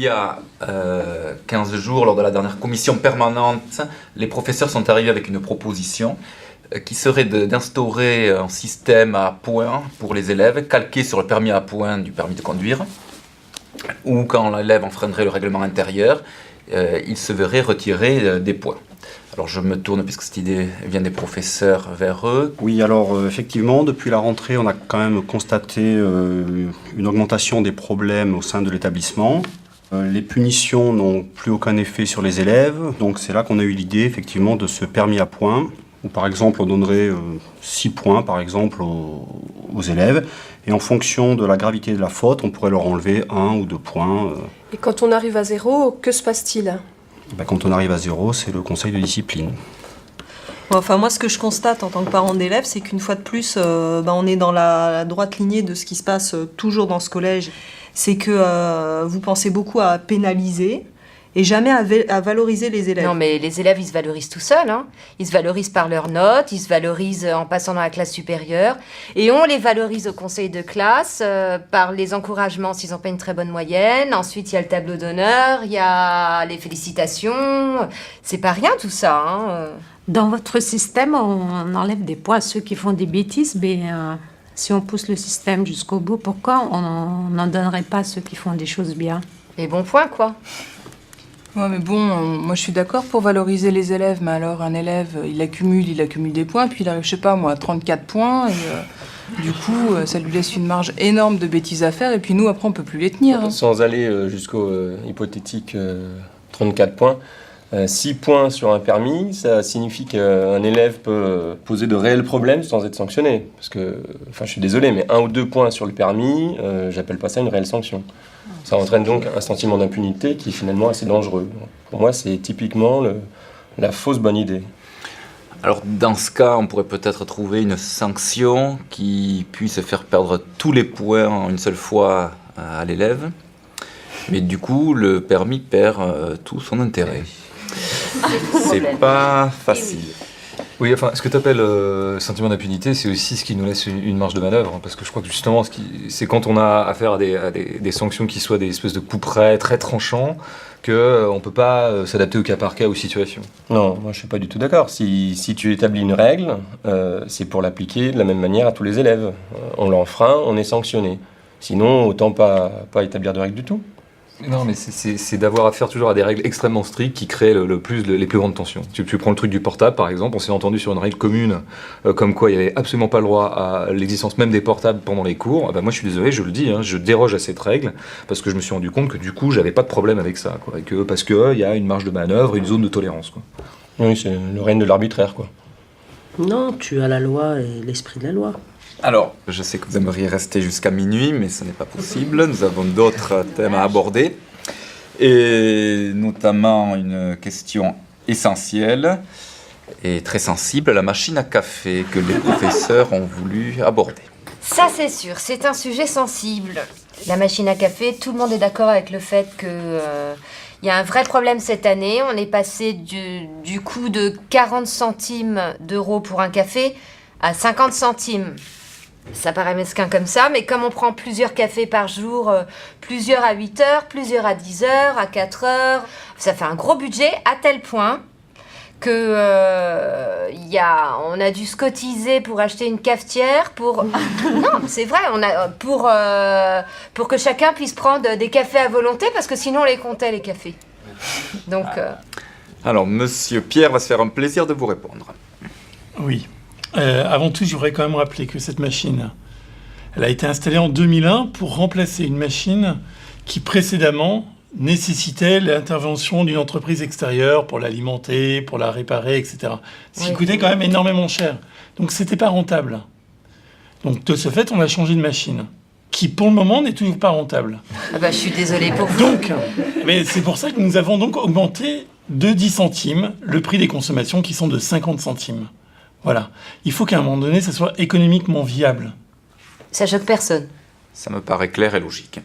y a 15 jours, lors de la dernière commission permanente, les professeurs sont arrivés avec une proposition qui serait d'instaurer un système à points pour les élèves, calqué sur le permis à points du permis de conduire, où quand l'élève enfreindrait le règlement intérieur, il se verrait retirer des points. Alors je me tourne, puisque cette idée vient des professeurs, vers eux. Oui, alors effectivement, depuis la rentrée, on a quand même constaté une augmentation des problèmes au sein de l'établissement. Les punitions n'ont plus aucun effet sur les élèves, donc c'est là qu'on a eu l'idée effectivement de ce permis à points, où par exemple on donnerait 6 points par exemple aux élèves, et en fonction de la gravité de la faute, on pourrait leur enlever 1 ou 2 points. Et quand on arrive à 0, que se passe-t-il ? Quand on arrive à 0, c'est le conseil de discipline. Enfin, moi, ce que je constate en tant que parent d'élève, c'est qu'une fois de plus, on est dans la droite lignée de ce qui se passe toujours dans ce collège. C'est que vous pensez beaucoup à pénaliser et jamais à valoriser les élèves. Non, mais les élèves, ils se valorisent tout seuls. Hein. Ils se valorisent par leurs notes, ils se valorisent en passant dans la classe supérieure. Et on les valorise au conseil de classe par les encouragements s'ils n'ont pas une très bonne moyenne. Ensuite, il y a le tableau d'honneur, il y a les félicitations. C'est pas rien tout ça. Hein. Dans votre système, on enlève des points à ceux qui font des bêtises, mais si on pousse le système jusqu'au bout, pourquoi on n'en donnerait pas à ceux qui font des choses bien ? Les bons points, quoi. Ouais, mais bon, moi je suis d'accord pour valoriser les élèves, mais alors un élève, il accumule des points, puis il arrive, je sais pas moi, à 34 points, et du coup, ça lui laisse une marge énorme de bêtises à faire, et puis nous, après, on peut plus les tenir. Hein. Sans aller jusqu'au hypothétique 34 points, 6 points sur un permis, ça signifie qu'un élève peut poser de réels problèmes sans être sanctionné. Parce que, enfin, je suis désolé, mais 1 ou 2 points sur le permis, j'appelle pas ça une réelle sanction. Ça entraîne donc un sentiment d'impunité qui est finalement assez dangereux. Pour moi, c'est typiquement la fausse bonne idée. Alors dans ce cas, on pourrait peut-être trouver une sanction qui puisse faire perdre tous les points en une seule fois à l'élève. Mais du coup, le permis perd tout son intérêt. C'est pas facile. Oui, enfin, ce que tu appelles sentiment d'impunité, c'est aussi ce qui nous laisse une marge de manœuvre. Hein, parce que je crois que justement, c'est quand on a affaire à des sanctions qui soient des espèces de coups près très tranchants qu'on ne peut pas s'adapter au cas par cas aux situations. Non, moi je ne suis pas du tout d'accord. Si tu établis une règle, c'est pour l'appliquer de la même manière à tous les élèves. On l'enfreint, on est sanctionné. Sinon, autant pas établir de règles du tout. Non, mais c'est d'avoir affaire toujours à des règles extrêmement strictes qui créent les plus grandes tensions. Tu prends le truc du portable, par exemple, on s'est entendu sur une règle commune, comme quoi il n'y avait absolument pas le droit à l'existence même des portables pendant les cours. Moi, je suis désolé, je le dis, hein, je déroge à cette règle, parce que je me suis rendu compte que du coup, j'avais pas de problème avec ça, quoi, et parce qu'il y a une marge de manœuvre, une zone de tolérance. Quoi. Oui, c'est le règne de l'arbitraire, quoi. Non, tu as la loi et l'esprit de la loi. Alors, je sais que vous aimeriez rester jusqu'à minuit, mais ce n'est pas possible. Nous avons d'autres thèmes à aborder, et notamment une question essentielle et très sensible, la machine à café, que les professeurs ont voulu aborder. Ça, c'est sûr, c'est un sujet sensible. La machine à café, tout le monde est d'accord avec le fait que... il y a un vrai problème cette année. On est passé du coût de 40 centimes d'euros pour un café à 50 centimes. Ça paraît mesquin comme ça, mais comme on prend plusieurs cafés par jour, plusieurs à 8 heures, plusieurs à 10 heures, à 4 heures, ça fait un gros budget à tel point que on a dû se cotiser pour acheter une cafetière pour... Non, c'est vrai, pour que chacun puisse prendre des cafés à volonté, parce que sinon on les comptait, les cafés. Donc... Alors, Monsieur Pierre va se faire un plaisir de vous répondre. Oui. Avant tout, je voudrais quand même rappeler que cette machine, elle a été installée en 2001 pour remplacer une machine qui précédemment nécessitait l'intervention d'une entreprise extérieure pour l'alimenter, pour la réparer, etc. Ce qui coûtait quand même énormément cher. Donc, c'était pas rentable. Donc, de ce fait, on a changé de machine, qui, pour le moment, n'est toujours pas rentable. Ah bah, je suis désolée pour vous. Donc, mais c'est pour ça que nous avons donc augmenté de 10 centimes le prix des consommations qui sont de 50 centimes. Voilà. Il faut qu'à un moment donné, ça soit économiquement viable. Ça choque personne. Ça me paraît clair et logique.